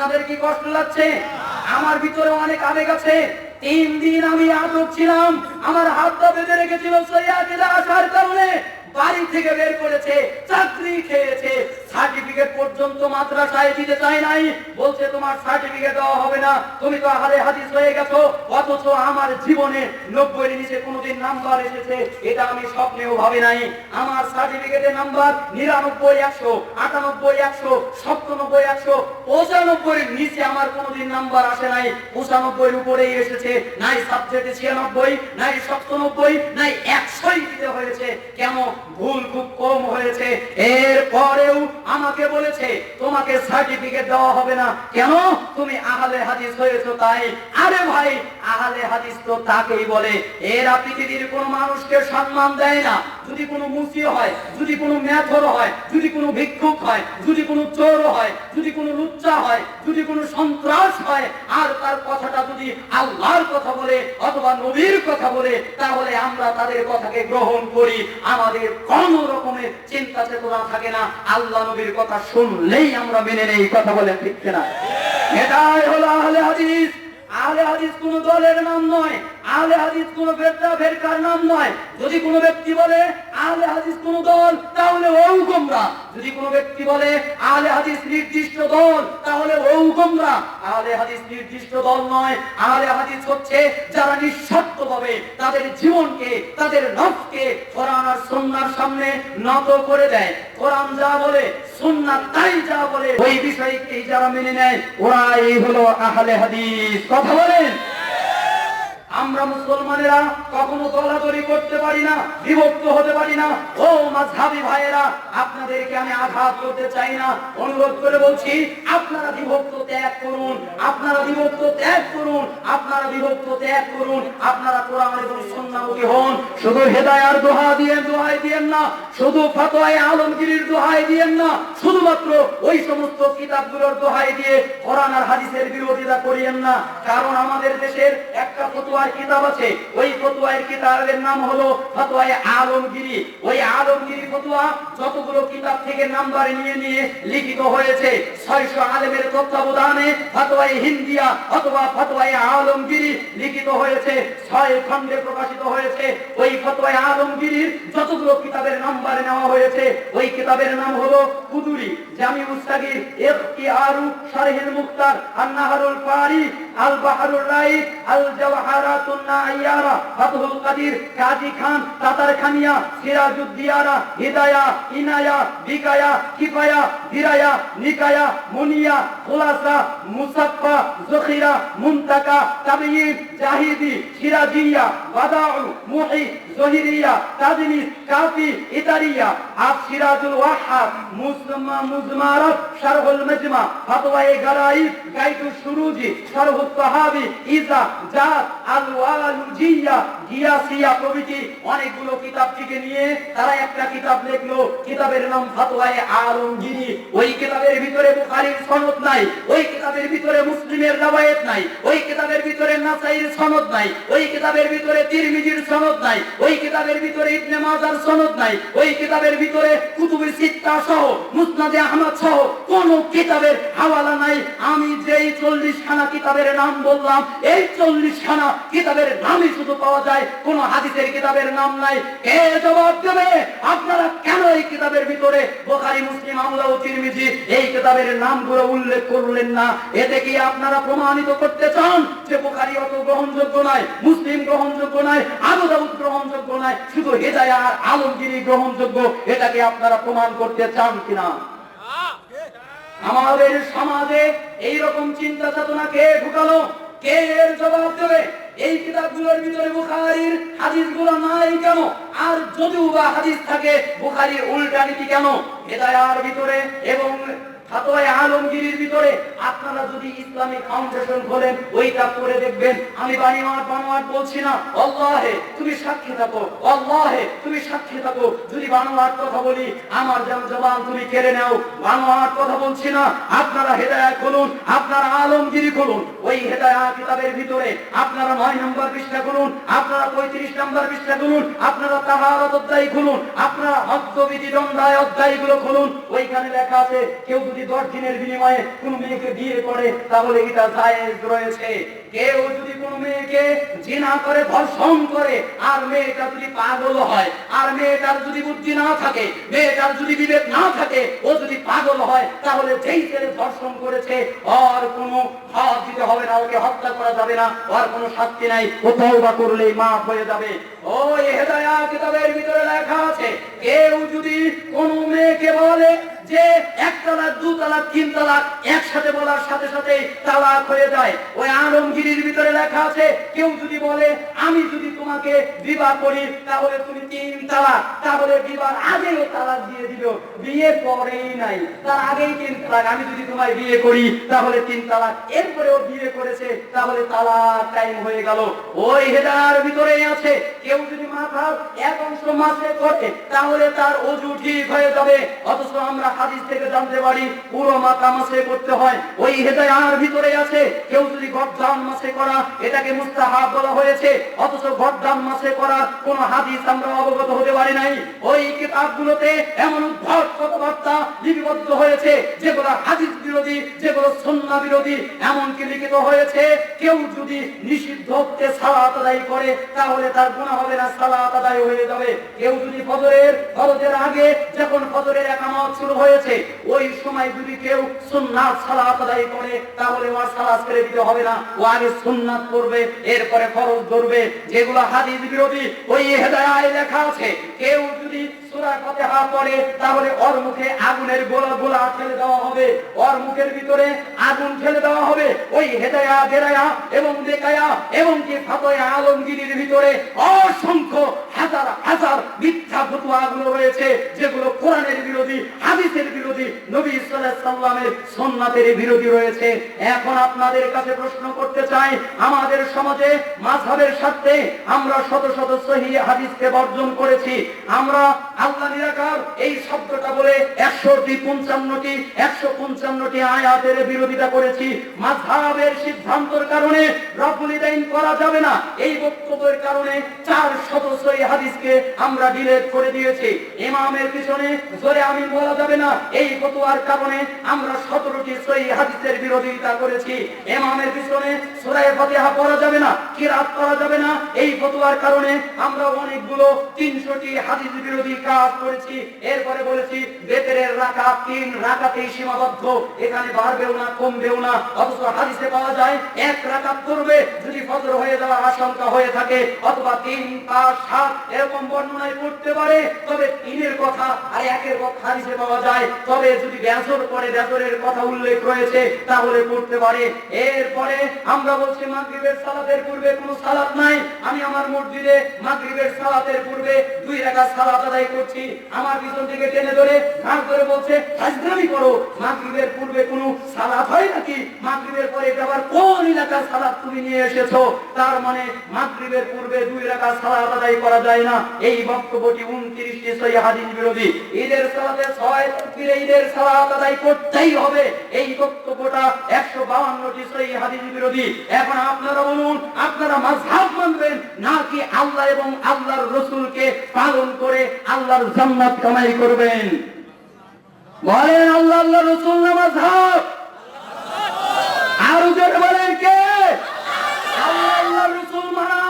আপনাদের কি কষ্ট লাগছে? আমার ভিতরে অনেক আবেগ আছে। 3 দিন আমি আটক ছিলাম, আমার হাতটা বেঁধে রেখেছিল সৈয়াদিরা আসার কারণে। বাড়ি থেকে বের করেছে, চাকরি খেয়েছে, সার্টিফিকেট পর্যন্ত মাদ্রাসায় দিতে চাই নাই। বলছে তোমার সার্টিফিকেট দেওয়া হবে না, তুমি তো আহলে হাদিস হয়ে গেছো। অথচ আমার জীবনে 90 এর নিচে কোনোদিন নাম্বার এসেছে এটা আমি স্বপ্নেও ভাবি নাই। আমার সার্টিফিকেটের নাম্বার 99, 100, 98, 100, 97, 100, 95 এর নিচে আমার কোনোদিন নাম্বার আসে নাই। 95 এর উপরেই এসেছে। নাই সাবজেক্টে 96, নাই 97, নাই 100ই দিতে হয়েছে। কেন? ভুল খুব কম হয়েছে। এরপরেও আমাকে বলেছে তোমাকে সার্টিফিকেট দেওয়া হবে না। কেন? তুমি আহলে হাদিস হয়েছো তাই। আরে ভাই, আহলে হাদিস তো তাকেই বলে। এরা পৃথিবীর কোন মানুষকে সম্মান দেয় না। যদি কোনো মুসি হয়, যদি কোনো মেথর হয়, যদি কোনো ভিক্ষুক হয়, যদি কোনো চোর হয়, যদি কোনো লুচ্চা হয়, যদি কোনো সন্ত্রাস হয়, আর তার কথাটা যদি আল্লাহর কথা বলে অথবা নবীর কথা বলে, তাহলে আমরা তাদের কথাকে গ্রহণ করি। আমাদের কোন রকমের চিন্তা চেতনা থাকে না। আল্লাহ নবীর কথা শুনলেই আমরা মেনে নেই। কথা বলেন ঠিক কিনা? এটাই হলো আহলে হাদিস। আহলে হাদিস কোন দলের নাম নয়, আহলে হাদিস কোন ফেরকার নাম নয়। যদি কোনো ব্যক্তি বলে আহলে হাদিস কোন দল, তাহলে ওও গোমরাহ। যদি কোনো ব্যক্তি বলে আহলে হাদিস নির্দিষ্ট দল, তাহলে ওও গোমরাহ। আহলে হাদিস নির্দিষ্ট দল নয়। আহলে হাদিস হচ্ছে যারা নিঃস্বার্থভাবে তাদের জীবনকে, তাদের নফসকে কোরআন আর সুন্নাহর সামনে নত করে দেয়। কোরআন যা বলে, সুন্নাহ তাই যা বলে, ওই বিষয়কে যারা মেনে নেয়, ওরাই হলো আহলে হাদিস। কথা বলেন। আমরা মুসলমানেরা কখনো দলাদলি করতে পারি না, বিভক্ত হতে পারি না। ও মাযহাবী ভাইয়েরা, আপনাদেরকে আমি আঘাত করতে চাই না, অনুরোধ করে বলছি আপনারা বিভক্ত ত্যাগ করুন, আপনারা বিভক্ত ত্যাগ করুন, আপনারা বিভক্ত ত্যাগ করুন। আপনারা কোরআন এবং সুন্নাহমুখী হন। শুধু হেদায়ার দোহাই দিয়েন না, শুধু ফতোয়ায়ে আলমগীরির দোহাই দিয়েন না, শুধুমাত্র ওই সমস্ত কিতাবগুলোর দোহাই দিয়ে কোরআন আর হাদিসের বিরোধিতা করিয়েন না। কারণ আমাদের দেশের একটা ফতোয়া কিতাব আছে, ওই ফতোয়ার কিতাবের নাম হলো ফতোয়ায়ে আলমগীরি। ওই আলমগীরি ফতোয়া যতগুলো কিতাব থেকে নাম্বার নিয়ে নিয়ে লিখিত হয়েছে, 600 আলেমের তত্ত্বাবধানে ফতোয়ায়ে হিন্দিয়া অথবা ফতোয়ায়ে আলমগীরি লিখিত হয়েছে, 6 খণ্ডে প্রকাশিত হয়েছে। ওই ফতোয়ায়ে আলমগীরির যতগুলো কিতাবের নাম্বার নেওয়া হয়েছে, ওই কিতাবের নাম হলো কুদুরি, জামিউস সাগীর, ইখতিয়ারু শারহুল মুখতার, আন-নাহরুল ফারি, আল বাহরুর রাইক, আল জাওহারাতুন নাইয়ারা, ফাতহুল কাদির, কাজী খান, তাতার খানিয়া, সিরাজুদ্দিয়ারা, হিদায়া, ইনায়া, বিকায়া, কিফায়া, দিরায়া, নিকায়া, মুনিয়া, খুলাসা, মুসাফফা, যখিরা, মুনতাকা, তাবয়ীন, জাহিদি, সিরাজিয়া, বাদাউ, মুহি, জহিরিয়া, তাজনিস, কাফি, ইতারিয়া, সিরাজুল ওয়াহাব, মুজমারাত, শারহুল মাজমা, ফতওয়ায়ে গারাইব, গাইতুশ শুরুজি, শারহুত তাহাবি, ইজা, জাত, আল ওয়ালুজিয়া, গিয়াসিয়া প্রভৃতি অনেকগুলো কিতাব থেকে নিয়ে তারা একটা কিতাব লিখলো। কিতাবের নাম ফতোয়ায়ে আলমগীরি। ওই কিতাবের ভিতরে বুখারীর সনদ নাই, ওই কিতাবের ভিতরে মুসলিমের রওয়ায়াত নাই, ওই কিতাবের ভিতরে নাসাঈর সনদ নাই, ওই কিতাবের ভিতরে তিরমিজির সনদ নাই, ওই কিতাবের ভিতরে ইবনে মাজার সনদ নাই, ওই কিতাবের ভিতরে কুতুবে সিত্তা সহ মুসনাদে আহমদ সহ কোন কিতাবের হাওয়ালা নাই। আমি যেই 40 খানা কিতাবের নাম বললাম, এই 40 খানা কিতাবের নামই শুধু পাওয়া যায়, কোন হাদিসের কিতাবের নাম নাই। কে জবাব দেবে? আপনারা কেন এই কিতাবের ভিতরে বুখারী, মুসলিম, আমলা ও তিরমিজি এই কিতাবের নামগুলো উল্লেখ করলেন না? এতে কি আপনারা প্রমাণিত করতে চান যে বুখারী অত গ্রহণযোগ্য নয়, মুসলিম গ্রহণযোগ্য নয়, আবু দাউদ গ্রহণযোগ্য নয়, শুধু হিদায়া আর আলমগীরি গ্রহণযোগ্য? এটাকে আপনারা প্রমাণ করতে চান কিনা? আমাদের সমাজে এইরকম চিন্তা চেতনা কে ঢুকালো? কে এর জবাব দেবে? এই কিতাবগুলোর ভিতরে বুখারীর হাদিসগুলো নাই কেন? আর যদিও বা হাদিস থাকে, বুখারীর উল্টা নীতি কেন? হিদায়ার ভিতরে এবং ফতোয়ায়ে আলমগীরির ভিতরে আপনারা যদি ইসলামিক ফাউন্ডেশন খোলেন, ওইটা পড়ে দেখবেন। আমি বানোয়াট বলছি না, আল্লাহে তুমি সাক্ষী থাকো, আল্লাহে তুমি সাক্ষী থাকো। যদি বানোয়াট কথা বলি, আমার জবান তুমি কেড়ে নাও। বানোয়াট কথা বলছি না। আপনারা হেদায়াত খুলুন, আপনারা আলমগীরি খুলুন। ওই হেদায়াত কিতাবের ভিতরে আপনারা 9 নম্বর পৃষ্ঠা খুলুন, আপনারা 35 নম্বর পৃষ্ঠা খুলুন, আপনারা তাহারাত অধ্যায় খুলুন, আপনারা হজ্জ বিধি দণ্ডায় অধ্যায়গুলো খুলুন। ওইখানে লেখা আছে, কেউ যদি 10 দিনের বিনিময়ে কোনো মেয়েকে বিয়ে করে তাহলে এটা জায়েজ রয়েছে। কেউ যদি কোনো মেয়েকে জিনা করে, ধর্ষণ করে, আর মেয়েটা যদি পাগল হয়, আর মেয়েটার যদি বুদ্ধি না থাকে, মেয়েটার যদি বিবেক না থাকে, ও যদি পাগল হয়, তাহলে যেই ছেলে ধর্ষণ করেছে আর কোনো হাত দিতে হবে না, ওকে হত্যা করা যাবে না, আর কোনো শাস্তি নাই, ও তওবা করলেই মাফ হয়ে যাবে। ওই হেদায়াত কিতাবের ভিতরে লেখা আছে, কেউ যদি কোনো মেয়েকে বলে যে 1 তালাক 2 তালাক 3 তালাক একসাথে বলার সাথে সাথে তালাক হয়ে যায়, ওই আলমগীরের ভিতরে লেখা আছে, কেউ যদি বলে আমি যদি তোমাকে বিবাহ করি তাহলে তুমি 3 তালাক, তাহলে বিবাহ আগেই তালাক দিয়ে দিল, বিয়ে করেই নাই, তার আগেই 3 তালাক, আমি যদি তোমায় বিয়ে করি তাহলে 3 তালাক, এরপরে ও বিয়ে করেছে তাহলে তালাক টাইম হয়ে গেল। ওই হেদায়ার ভিতরেই আছে, কেউ যদি মাথার এক অংশ মাসে করে তাহলে তার ওযু ঠিক হয়ে যাবে, অথচ আমরা হাদিস থেকে জানতে পারি পুরো মাথা মাসে করতে হয়। ওই হেদায়ার ভিতরে আছে, কেউ যদি গর্দান মাসে করা এটাকে মুস্তাহাব বলা হয়েছে, অথচ গর্দান মাসে করা কোন হাদিস আমরা অবগত হতে পারি নাই। ওই কিতাবগুলোতে এমন উদ্ভট কথাবার্তা লিপিবদ্ধ হয়েছে যেগুলো হাদিস বিরোধী, যেগুলো সুন্নাহ বিরোধী, এমনকি লিখিত হয়েছে কেউ যদি নিষিদ্ধ হতে সালাত আদায় করে তাহলে তার গুনাহ হবে না, সালাত আদায় হয়ে যাবে। কেউ যদি ফজরের আগে যখন ফজরের ইকামত শুরু হয়েছে ওই সময় যদি কেউ সুন্নাত সালাত আদায় করে তাহলে ওর সালাত ছেড়ে দিতে হবে না, ও আগে সুন্নাত পড়বে এরপরে ফরজ ধরবে, যেগুলো হাদিস বিরোধী। ওই হেদায়ায় লেখা আছে, কেউ যদি সূরা ফাতিহা পড়ে তাহলে ওর মুখে আগুনের গোলা ঠেলে দেওয়া হবে, ওর মুখের ভিতরে আগুন ঠেলে দেওয়া হবে। ওই হেদায়া দেরায়া এবং দেকায়া এবং কি ফাতোয়া আলমগীরের ভিতরে অসংখ্য হাজার হাজার মিথ্যা ফতোয়াগুলো রয়েছে যেগুলো কোরআনের বিরোধী, হাদিসের বিরোধী, নবী সাল্লাল্লাহু আলাইহি সাল্লামের সুন্নাতের বিরোধী রয়েছে। এখন আপনাদের কাছে প্রশ্ন করতে চাই, আমাদের সমাজে মাযহাবের স্বার্থে আমরা শত শত সহিহ হাদিসকে বর্জন করেছি, আমরা আল্লাহ নিরাকার এই শব্দটা বলে 155টি আয়াতের বিরোধিতা করেছি। মাযহাবের সিদ্ধান্তের কারণে রব্বুল ইদাইন করা যাবে না এই বক্তব্যের কারণে 400 সহিহ হাদিসকে আমরা ডিলিট করে দিয়েছি। ইমামের পিছনে জোরে আমিন বলা যাবে না এই ফতোয়ার কারণে আমরা 17টি সহিহ হাদিসের বিরোধিতা করেছি। ইমামের পিছনে সূরা ফাতিহা পড়া যাবে না, কিরাত করা যাবে না এই ফতোয়ার কারণে আমরা অনেকগুলো 300টি হাদিস বিরোধী কাজ করেছি। এরপরে বলেছি বেতের রাকাত 3 রাকাতেই সীমাবদ্ধ, এখানে বাড়বেও না কমবেও না, অথচ হাদিসে পাওয়া যায় 1 রাকাত করবে যদি ফজর হয়ে যাওয়ার আশঙ্কা হয়ে থাকে, অথবা 3, 5, 7 এরকম বর্ণনায় পড়তে পারে, তবে 3-এর কথা আর 1-এর কথা হাদিসে পাওয়া যায়, তবে যদি বেজর পড়ে বেজরের কথা উল্লেখ রয়েছে তাহলে পড়তে পারে। এরপরে আমরা বলছি মাগরিবের সালাতের পূর্বে কোনো সালাত নাই, আমি আমার মসজিদে মাগরিবের সালাতের পূর্বে 2 রাকাত সালাত আদায় করছি, আমার পিছন থেকে টেনে ধরে ঘাড় ধরে বলছে হাজরামি করো, মাগরিবের পূর্বে কোনো সালাত হয় নাকি, মাগরিবের পরে আবার কোন এলাকার সালাত তুমি নিয়ে এসেছো, তার মানে মাগরিবের পূর্বে 2 রাকাত সালাত আদায় করা যায় না। এই বক্তব্যটি 29টি সহিহ হাদিস বিরোধী। ঈদের সালাতে 6 তাকবীরে ঈদের সালাত আদায় করতেই হবে, এই বক্তব্যটা 152টি সহিহ হাদিস বিরোধী। এখন আপনারা বলুন, আপনারা মাযহাব মানবেন নাকি আল্লাহ এবং আল্লাহর রাসূলকে পালন করে আল্লাহর জান্নাত কামাই করবেন? বলেন আল্লাহ আল্লাহর রাসূল না মাযহাব? আরো জোরে বলেন কে? আল্লাহ আল্লাহর রাসূল মানা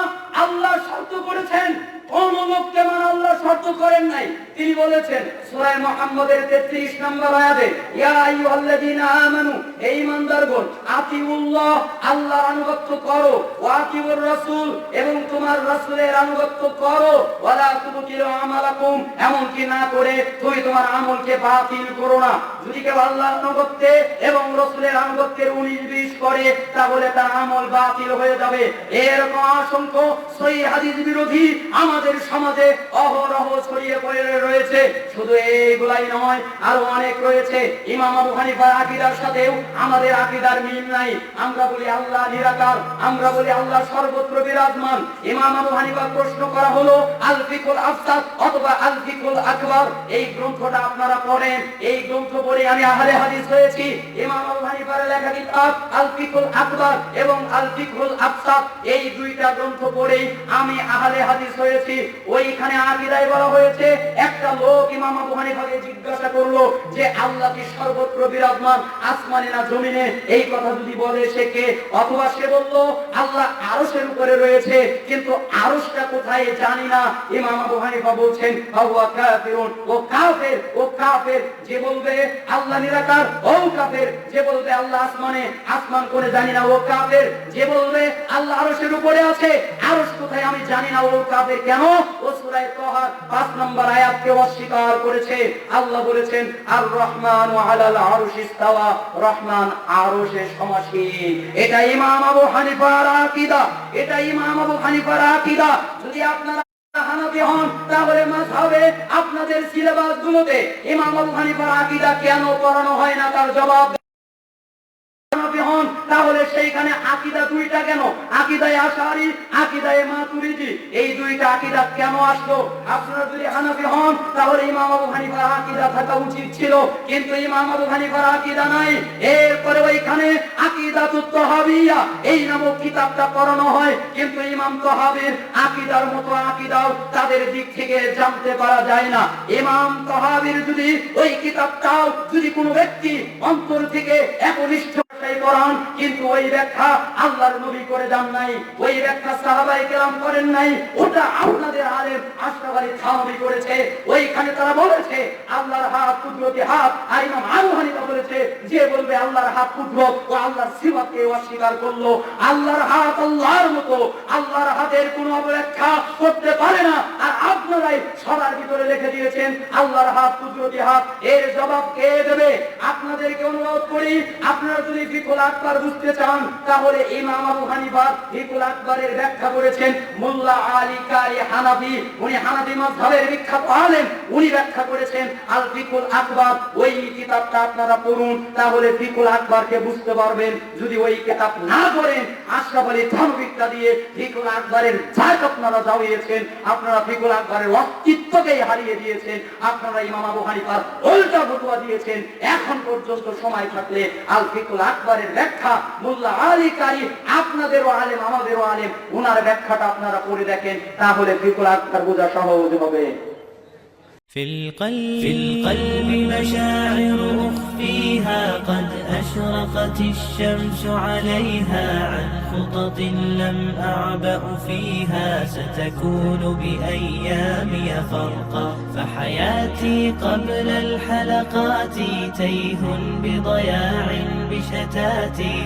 আল্লাহ শর্ত করেছেন, কোন লোককে মানা আল্লাহ শর্ত করেন নাই। তিনি বলেছেন সূরা মুহাম্মদের 33 নম্বর আয়াতে, ইয়া আইয়ুহাল্লাযীনা আমানু, হে ঈমানদারগণ, আতিউল্লাহ, আল্লাহর আনুগত্য করো, ওয়া আতিউর রাসূল, এবং তোমার রাসূলের আনুগত্য করো, ওয়ালা তুবতিলু আমালাকুম, এমন কি না করে তুমি তোমার আমলকে বাতিল করো না। যদি কেউ আল্লাহর আনুগত্যে এবং রাসূলের আনুগত্যের 19-20 করে তাহলে তার আমল বাতিল হয়ে যাবে। এরকম অসংখ্য সহিহ হাদিস বিরোধী আমাদের সমাজে অহরহ ছড়িয়ে পড়ে রয়েছে। শুধু এইগুলাই নয়, আরো অনেক রয়েছে। ইমাম আবু হানিফার আকীদার সাথেও আমাদের আকীদার মিল নাই। আমরা বলি আল্লাহ নিরাকার, আমরা বলি আল্লাহ সর্বত্র বিরাজমান। ইমাম আবু হানিফা প্রশ্ন করা হলো আল ফিকুল আফসাদ অথবা আল ফিকুল আকবার, এই গ্রন্থটা আপনারা পড়েন। এই গ্রন্থ পড়ে আমি আহলে হাদিস হয়েছি। ইমাম আবু হানিফার লেখা কিতাব আল ফিকুল আকবার এবং আল ফিকুল আফসাদ, এই 2টা গ্রন্থ পড়েই আমি আহলে হাদিস হয়েছি। ওইখানে আকীদায় বলা হয়েছে 1 একটা লোক ইমাম আবু হানিফাকে জিজ্ঞাসা করলো যে আল্লাহ কি সর্বত্র বিরাজমান, আসমানে না জমিনে? এই কথা যদি বলে সে কে? অথবা সে বলল আল্লাহ আরশের উপরে রয়েছে, কিন্তু আরশটা কোথায় জানি না। ইমাম আবু হানিফা বলছেন হুয়া কাফিরুন, ও কাফের, ও কাফের। যে বলবে আল্লাহ নিরাকার, ও কাফের। যে বলবে আল্লাহ আসমানে, আসমান করে জানি না, ও কাফের। যে বলবে আল্লাহ আরশের উপরে আছে, আরশ কোথায় আমি জানি না, ও কাফের। কেন? ও সূরা তাহা 5 নম্বর আয়াতকে অস্বীকার করেছে। আল্লাহ বলেছেন আর রহমানু আলাল আরশি ইস্তাওয়া, রহমান আরশে সমাসীন। এটা ইমাম আবু হানিফার আকীদা, এটা ইমাম আবু হানিফার আকীদা। যদি আপনারা হানাফি হন তাহলে মাযহাবে আপনাদের সিলেবাস গুলোতে ইমাম আবু হানিফার আকীদা কেন পড়ানো হয় না তার জবাব হন, তাহলে সেইখানে আকীদা দুইটা কেন? আকীদায়ে আশআরী, আকীদায়ে মাতুরিদি, এই দুইটা আকীদা কেন আসলো? আপনারা যদি হানাফি হন তাহলে ইমাম আবু হানিফার আকীদা থাকা উচিত ছিল, কিন্তু ইমাম আবু হানিফার আকীদা নাই। এরপরে ওইখানে আকীদাতুত তাহাবিয়া এই নামক কিতাবটা পড়ানো হয়, কিন্তু ইমাম তাহাবীর আকীদার মতো আকীদাও তাদের দিক থেকে জানতে পারা যায় না। ইমাম তাহাবীর যদি ওই কিতাবটাও যদি কোনো ব্যক্তি অন্তর থেকে একনিষ্ঠ পড়ান, কিন্তু ওই ব্যাখ্যা আল্লাহর নবী করে যান নাই, ওই ব্যাখ্যা সাহাবায়ে কেরাম করেন নাই, ওটা আপনাদের আলেম আশরাফ আলী থানভী করেছে। ওইখানে তারা বলেছে আল্লাহর হাত কুদরতি হাত, আর ইমাম আবু হানিফা বলেছে যে বলবে আল্লাহর হাত কুদরত ও আল্লাহর সিফাতকে অস্বীকার করলো। আল্লাহর হাত আল্লাহর মতো, আল্লাহর হাতের কোনো অপব্যাখ্যা করতে পারে না। আর আপনারাই সবার ভিতরে লিখে দিয়েছেন আল্লাহর হাত কুদরতি হাত, এর জবাব কে দেবে? আপনাদেরকে অনুরোধ করি, আপনারা যদি ফিকুল আকবার বুঝতে চান তাহলে ইমাম আবু হানিফা ফিকুল আকবারের ব্যাখ্যা করেছেন মোল্লা আলী কারি হানাফি, উনি হানাফি মাযহাবের বিখ্যাত আলেম, উনি ব্যাখ্যা করেছেন আল ফিকুল আকবার। ওই কিতাবটা আপনারা পড়ুন, তাহলে ফিকুল আকবারকে বুঝতে পারবেন। যদি ওই কিতাব না পড়েন, আশরাফ আলী থানভীটা দিয়ে ফিকুল আকবারের জায়গ আপনারা দাঁড়িয়েছেন, আপনারা ফিকুল আকবারের অস্তিত্বকেই হারিয়ে দিয়েছেন, আপনারা ইমাম আবু হানিফার উল্টা ফতোয়া দিয়েছেন। এখন পর্যন্ত সময় থাকলে আল ফিকুল আকবারের ব্যাখ্যা মোল্লা আলী কারি, আপনাদেরও আলেম আমাদেরও আলেম, ওনার ব্যাখ্যাটা আপনারা পড়ে দেখেন, তাহলে ফিকুল আকবার বোঝা সহজ হবে। في القلب مشاعر أخفيها قد أشرقت الشمس عليها عن خطط لم أعبأ فيها ستكون بأيامي فرقا فحياتي قبل الحلقات تيه بضياع بشتاتي